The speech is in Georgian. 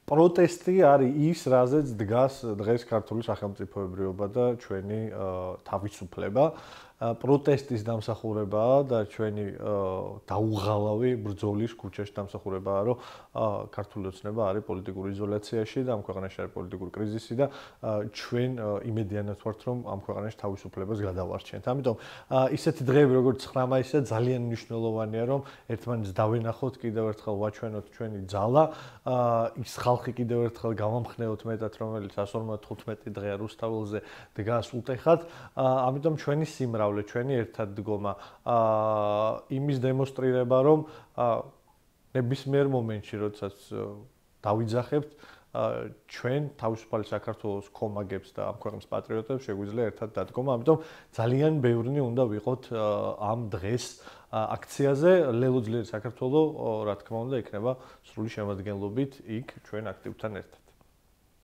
პროტესტი არის ის, რაზეც დგას დღეს ქართული სახელმწიფოებრიობა და ჩვენი თავისუფლება. პროტესტის დამსახურებაა და ჩვენი დაუღალავი ბრძოლის ქუჩაში დამსახურებაა, რომ ქართული ოცნება არის პოლიტიკური იზოლაციაში და ამ ქვეყანაში არის პოლიტიკური კრიზისი და ჩვენ იმედიანად ვართ, რომ ამ ქვეყანაში თავისუფლებას გადავარჩენთ. ამიტომ ისეთი დღეები, როგორც 9 მაისია, ძალიან მნიშვნელოვანია, რომ ერთმანეთს დავენახოთ, კიდევ ერთხელ ვაჩვენოთ ჩვენი ძალა, ის ხალხი კიდევ ერთხელ გავამხნევოთ მეტად, რომელიც 155 დღეა რუსთაველზე დგას უტეხად. ამიტომ ჩვენი სიმრავლე, ჩვენი ერთადგომა, იმის დემონსტრირება, რომ ნებისმიერ მომენტში, როდესაც დავიძახებთ, ჩვენ თავისუფალი საქართველოს კომაგებს და ამ ქვეყნის პატრიოტებს შეგვიძლია ერთად დადგომა. ამიტომ ძალიან ბევრნი უნდა ვიყოთ ამ დღეს აქციაზე. ლელო ძლიერი საქართველო, რა თქმა უნდა, იქნება სრული შემადგენლობით იქ ჩვენ აქტივთან ერთად.